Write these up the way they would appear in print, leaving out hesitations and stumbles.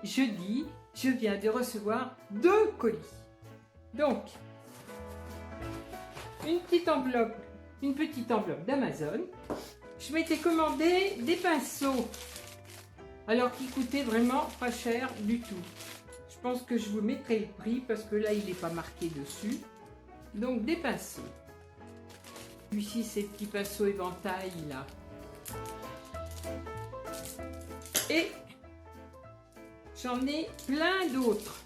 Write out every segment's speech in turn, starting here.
jeudi, je viens de recevoir 2 colis. Donc, une petite enveloppe d'Amazon. Je m'étais commandé des pinceaux, alors qu'ils coûtaient vraiment pas cher du tout. Je pense que je vous mettrai le prix parce que là, il n'est pas marqué dessus. Donc, des pinceaux. Celui-ci, c'est le petit pinceau éventail, là. Et j'en ai plein d'autres.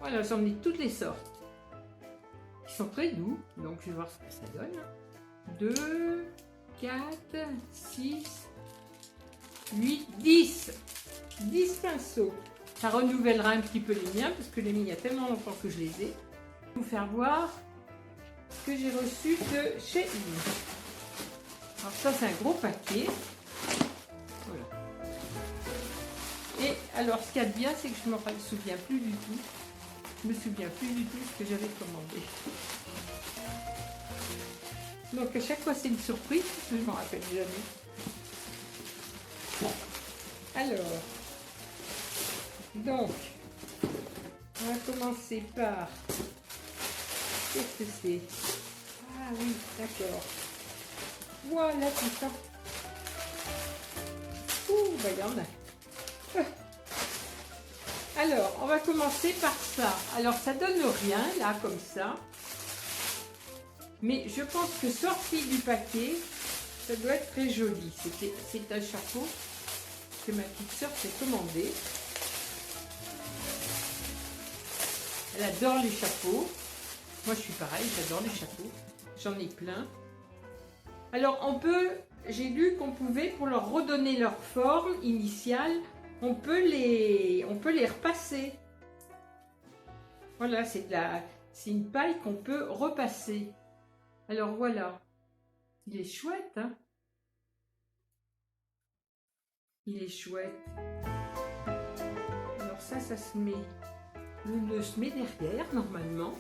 Voilà, j'en ai toutes les sortes. Ils sont très doux, donc je vais voir ce que ça donne. 2, 4, 6, 8, 10. 10 pinceaux. Ça renouvellera un petit peu les miens, parce que les miens, il y a tellement longtemps que je les ai. Je vais vous faire voir ce que j'ai reçu de chez Yves. Alors ça, c'est un gros paquet. Voilà. Et alors, ce qu'il y a de bien, c'est que je ne me souviens plus du tout. Je me souviens plus du tout ce que j'avais commandé. Donc à chaque fois c'est une surprise, je ne m'en rappelle jamais. Alors, donc, on va commencer par... Qu'est-ce que c'est? Ah oui, d'accord. Voilà tout ça. Ouh, bah il y en a. Alors, on va commencer par ça. Alors, ça donne rien, là, comme ça. Mais je pense que sorti du paquet, ça doit être très joli. C'est un chapeau que ma petite soeur s'est commandé. Elle adore les chapeaux. Moi, je suis pareil, j'adore les chapeaux. J'en ai plein. Alors, j'ai lu qu'on pouvait, pour leur redonner leur forme initiale, on peut les repasser. Voilà, c'est une paille qu'on peut repasser. Alors voilà, il est chouette, hein? Il est chouette. Alors ça se met, le nœud se met derrière normalement.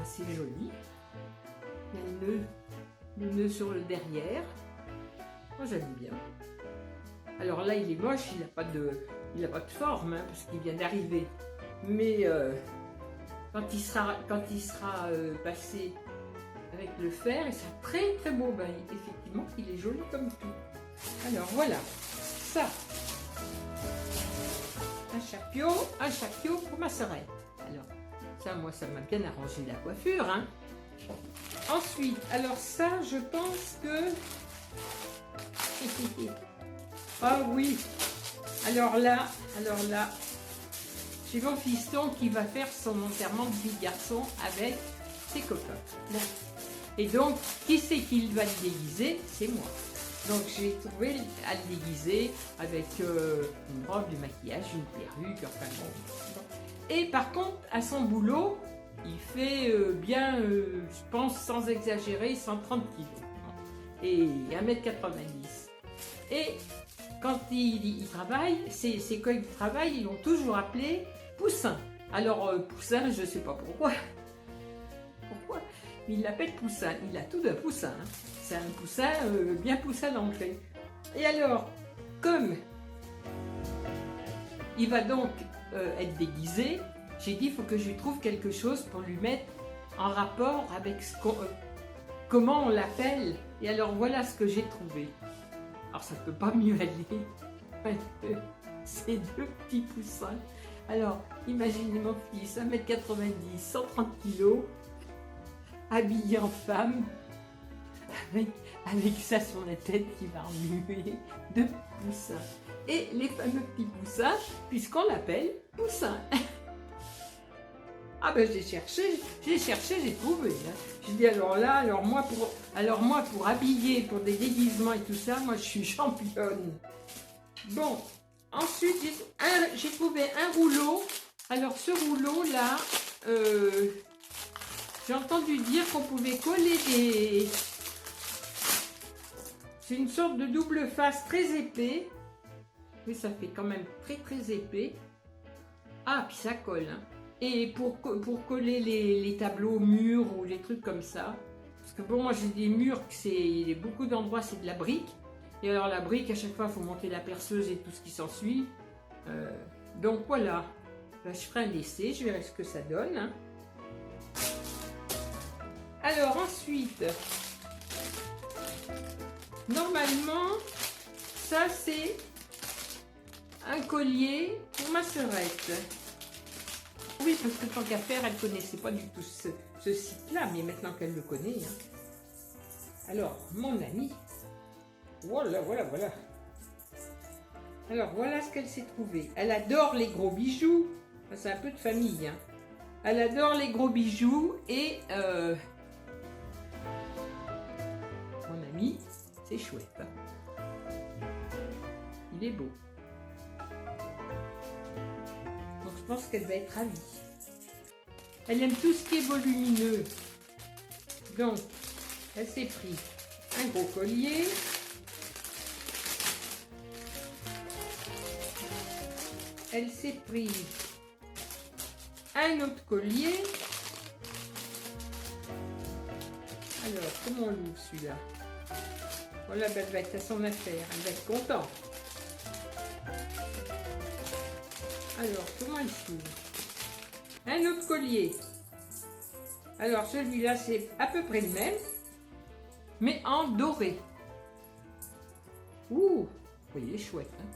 C'est joli. Il y a le nœud sur le derrière. Moi j'aime bien. Alors là, il est moche, il n'a pas de forme, hein, parce qu'il vient d'arriver. Mais quand il sera passé avec le fer, il sera très très beau. Ben, effectivement, il est joli comme tout. Alors voilà, ça. Un chapio pour ma sœurette. Alors, ça, moi, ça m'a bien arrangé la coiffure. Hein. Ensuite, alors ça, je pense que... Ah oui, alors là, j'ai mon fiston qui va faire son enterrement de vie de garçon avec ses copains. Et donc, qui c'est qui va le déguiser? C'est moi. Donc j'ai trouvé à le déguiser avec une robe de maquillage, une perruque, enfin bon. Et par contre, à son boulot, il fait bien, je pense sans exagérer, 130 kg. Et 1,90 m. Et quand il travaille, ses collègues de travail, ils l'ont toujours appelé Poussin. Alors, Poussin, je ne sais pas pourquoi. Mais il l'appelle Poussin. Il a tout d'un Poussin. Hein. C'est un Poussin bien Poussin d'entrée. Et alors, comme il va donc être déguisé, j'ai dit, il faut que je lui trouve quelque chose pour lui mettre en rapport avec comment on l'appelle. Et alors, voilà ce que j'ai trouvé. Alors, ça ne peut pas mieux aller. Ces 2 petits poussins. Alors, imaginez mon fils, 1,90 m, 130 kg, habillé en femme, avec ça sur la tête qui va remuer, 2 poussins. Et les fameux petits poussins, puisqu'on l'appelle Poussin. Ah ben j'ai cherché, j'ai trouvé. Hein. J'ai dit alors moi pour habiller, pour des déguisements et tout ça, moi je suis championne. Bon, ensuite j'ai trouvé un rouleau. Alors ce rouleau là, j'ai entendu dire qu'on pouvait coller des... C'est une sorte de double face très épais. Mais ça fait quand même très très épais. Ah, puis ça colle. Hein. Et pour coller les tableaux au mur ou les trucs comme ça. Parce que bon, moi j'ai des murs, beaucoup d'endroits c'est de la brique. Et alors la brique, à chaque fois, il faut monter la perceuse et tout ce qui s'ensuit. Donc voilà, là, je ferai un essai, je verrai ce que ça donne. Hein. Alors ensuite, normalement, ça c'est un collier pour ma sœurette. Oui, parce que tant qu'à faire, elle ne connaissait pas du tout ce site-là, mais maintenant qu'elle le connaît. Hein. Alors, mon amie, voilà, voilà, voilà. Alors, voilà ce qu'elle s'est trouvée. Elle adore les gros bijoux. C'est un peu de famille. Hein. Elle adore les gros bijoux et mon ami, c'est chouette. Hein. Il est beau. Donc, je pense qu'elle va être ravie. Elle aime tout ce qui est volumineux. Donc, elle s'est pris un gros collier. Elle s'est pris un autre collier. Alors, comment on l'ouvre celui-là? Voilà, elle va être à son affaire, elle va être contente. Alors, comment elle s'ouvre? Un autre collier. Alors, celui-là, c'est à peu près le même, mais en doré. Ouh, oui, il est chouette. Hein.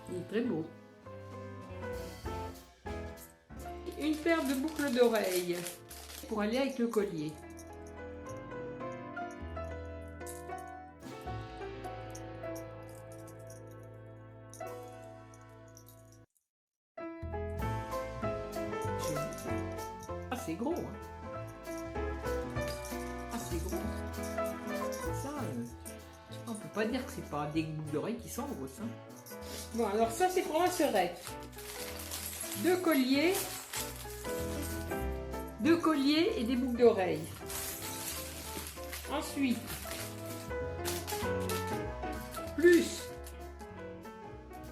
Il est très beau. Une paire de boucles d'oreilles pour aller avec le collier. Ah, c'est gros. Hein. Ah, c'est gros. Ça, on peut pas dire que c'est pas des boucles d'oreilles qui sont grosses. Hein. Bon, alors ça, c'est pour ma sœurette. Deux colliers et des boucles d'oreilles. Ensuite, plus.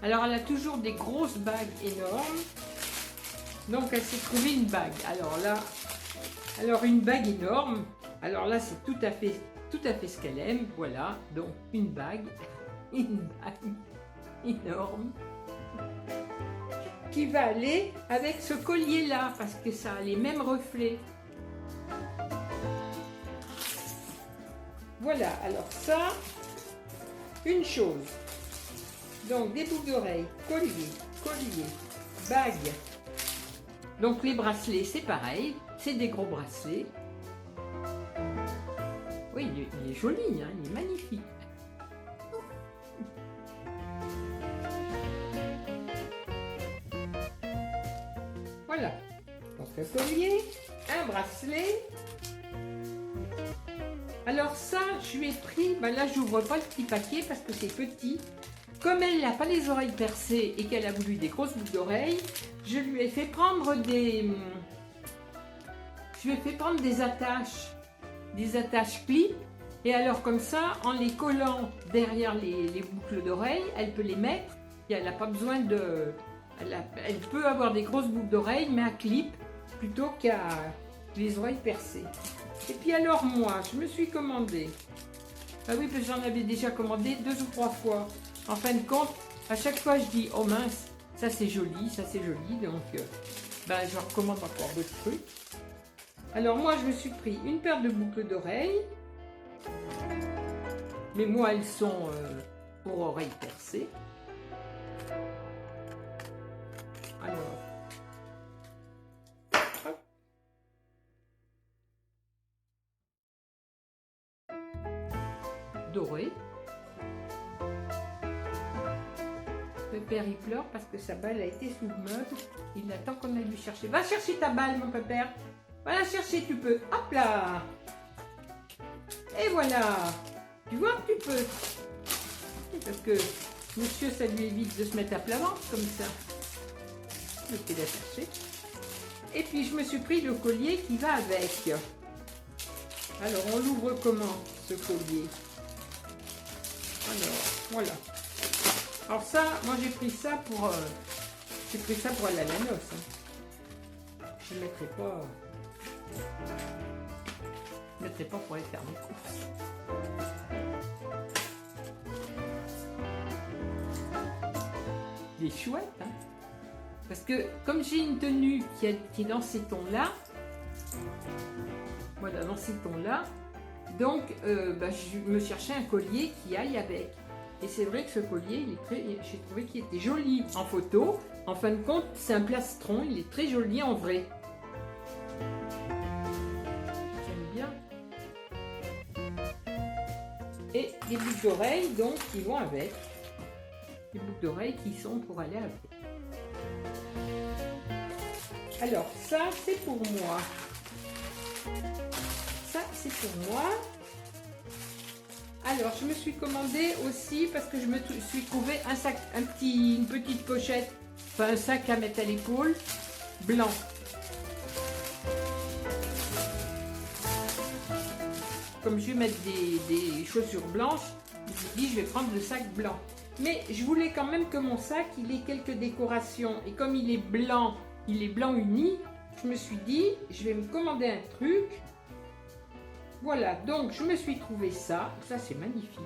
Alors, elle a toujours des grosses bagues énormes. Donc, elle s'est trouvée une bague. Alors là, une bague énorme. Alors là, c'est tout à fait ce qu'elle aime. Voilà, donc une bague énorme qui va aller avec ce collier là parce que ça a les mêmes reflets. Voilà, alors ça, une chose. Donc des boucles d'oreilles, collier, bague. Donc les bracelets, c'est pareil, c'est des gros bracelets. Oui, il est joli, hein, il est magnifique. Voilà, donc un collier, un bracelet. Alors ça, je lui ai pris, ben là j'ouvre pas le petit paquet parce que c'est petit. Comme elle n'a pas les oreilles percées et qu'elle a voulu des grosses boucles d'oreilles, je lui ai fait prendre des attaches clips. Et alors comme ça, en les collant derrière les boucles d'oreilles, elle peut les mettre. Et elle n'a pas besoin de... Elle peut avoir des grosses boucles d'oreilles, mais à clip, plutôt qu'à les oreilles percées. Et puis alors moi, je me suis commandé. Ah oui, parce que j'en avais déjà commandé 2 ou 3 fois. En fin de compte, à chaque fois je dis, oh mince, ça c'est joli, donc je recommande encore d'autres trucs. Alors moi, je me suis pris une paire de boucles d'oreilles. Mais moi, elles sont pour oreilles percées. Alors, hop. Doré. Pépère, il pleure parce que sa balle a été sous le meuble. Il attend qu'on aille lui chercher. Va chercher ta balle, mon pépère. Va la chercher, tu peux. Hop là. Et voilà. Tu vois que tu peux. Parce que monsieur, ça lui évite de se mettre à plat ventre comme ça. Je vais la chercher. Et puis, je me suis pris le collier qui va avec. Alors, on l'ouvre comment, ce collier? Alors, voilà. Alors ça, moi j'ai pris ça pour aller à la noce. Hein. Je ne mettrai pas Je ne mettrai pas pour aller faire mes courses. Il est chouette, hein, parce que comme j'ai une tenue qui est dans ces tons-là, voilà, dans ces tons-là, donc je me cherchais un collier qui aille avec. Et c'est vrai que ce collier, j'ai trouvé qu'il était joli en photo. En fin de compte, c'est un plastron, il est très joli en vrai. J'aime bien. Et des boucles d'oreilles, donc, qui vont avec. Des boucles d'oreilles qui sont pour aller avec. Alors, ça, c'est pour moi. Ça, c'est pour moi. Alors, je me suis commandé aussi, parce que je me suis trouvé un sac, une petite pochette, enfin un sac à mettre à l'épaule, blanc. Comme je vais mettre des chaussures blanches, je me suis dit, je vais prendre le sac blanc. Mais je voulais quand même que mon sac, il ait quelques décorations. Et comme il est blanc uni, je me suis dit, je vais me commander un truc. Voilà, donc je me suis trouvé ça. Ça, c'est magnifique.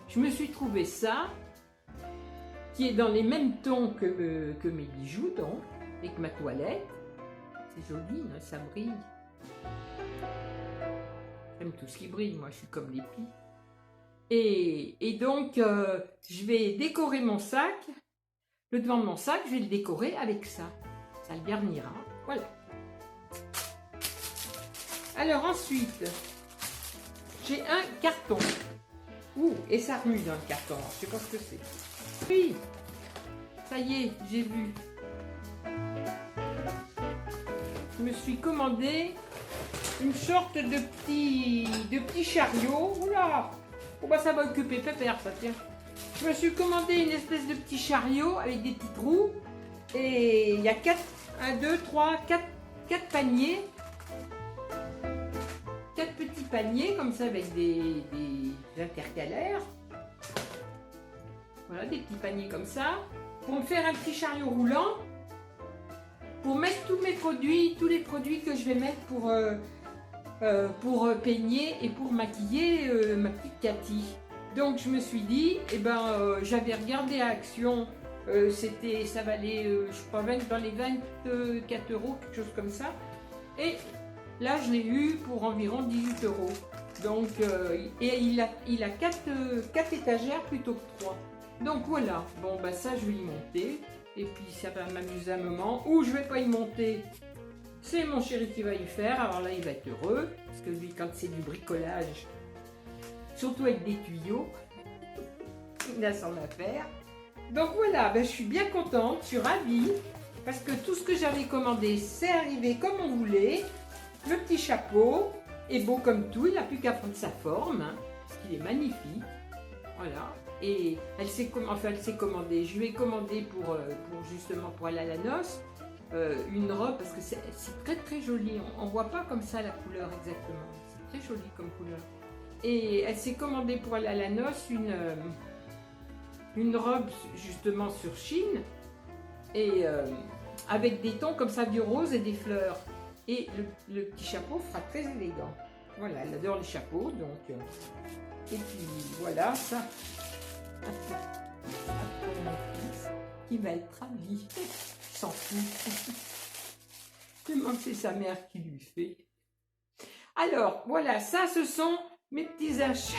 Je me suis trouvé ça, qui est dans les mêmes tons que mes bijoux, donc, et que ma toilette. C'est joli, hein, ça brille. J'aime tout ce qui brille, moi, je suis comme les pies. Et donc, je vais décorer mon sac. Le devant de mon sac, je vais le décorer avec ça. Ça le garnira. Voilà. Alors ensuite, j'ai un carton. Ouh, et ça remue dans le carton. Je sais pas ce que c'est. Oui, ça y est, j'ai vu. Je me suis commandé une sorte de petit chariot. Oula! Oh bah ça va occuper Pépère, ça tient. Je me suis commandé une espèce de petit chariot avec des petites roues. Et il y a 4 paniers. 4 petits paniers comme ça avec des intercalaires. Voilà, des petits paniers comme ça. Pour me faire un petit chariot roulant. Pour mettre tous mes produits, tous les produits que je vais mettre pour peigner et pour maquiller ma petite Cathy. Donc je me suis dit, j'avais regardé à Action, ça valait, je crois, dans les 24 euros, quelque chose comme ça. Et là, je l'ai eu pour environ 18 euros. Donc, et il a 4 étagères plutôt que 3. Donc voilà, bon, bah ça, je vais y monter. Et puis, ça va m'amuser un moment. Ou je vais pas y monter. C'est mon chéri qui va y faire. Alors là, il va être heureux. Parce que lui, quand c'est du bricolage, surtout avec des tuyaux, il a son affaire. Donc voilà, ben, je suis bien contente, je suis ravie. Parce que tout ce que j'avais commandé, c'est arrivé comme on voulait. Le petit chapeau est beau comme tout. Il n'a plus qu'à prendre sa forme. Hein, parce qu'il est magnifique. Voilà. Et elle s'est commandée. Je lui ai commandé justement pour aller à la noce. Une robe parce que c'est très très joli, on ne voit pas comme ça la couleur exactement, c'est très joli comme couleur. Et elle s'est commandée pour aller à la noce une robe justement sur chine et avec des tons comme ça du rose et des fleurs. Et le petit chapeau sera très élégant. Voilà, elle adore les chapeaux donc. Et puis voilà ça. Pour mon fils qui va être ravi. S'en fout. Je me demande si c'est sa mère qui lui fait. Alors, voilà, ça, ce sont mes petits achats.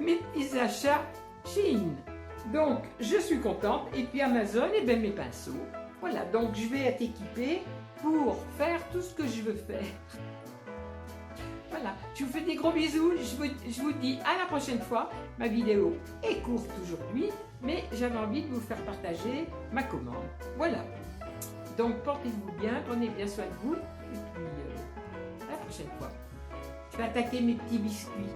Mes petits achats Shein. Donc, je suis contente. Et puis Amazon, et bien mes pinceaux. Voilà, donc je vais être équipée pour faire tout ce que je veux faire. Voilà, je vous fais des gros bisous. Je vous dis à la prochaine fois. Ma vidéo est courte aujourd'hui, mais j'avais envie de vous faire partager ma commande. Voilà. Donc portez-vous bien, prenez bien soin de vous. Et puis à la prochaine fois. Je vais attaquer mes petits biscuits.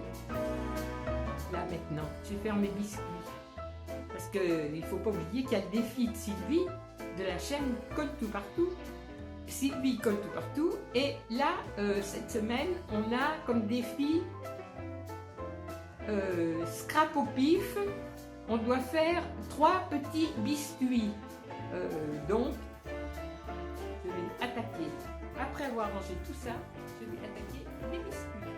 Là maintenant, je vais faire mes biscuits. Parce qu'il ne faut pas oublier qu'il y a le défi de Sylvie de la chaîne Colle tout partout. Sylvie colle tout partout. Et là, cette semaine, on a comme défi scrap au pif. On doit faire 3 petits biscuits. Donc, je vais attaquer après avoir rangé tout ça, je vais attaquer les biscuits.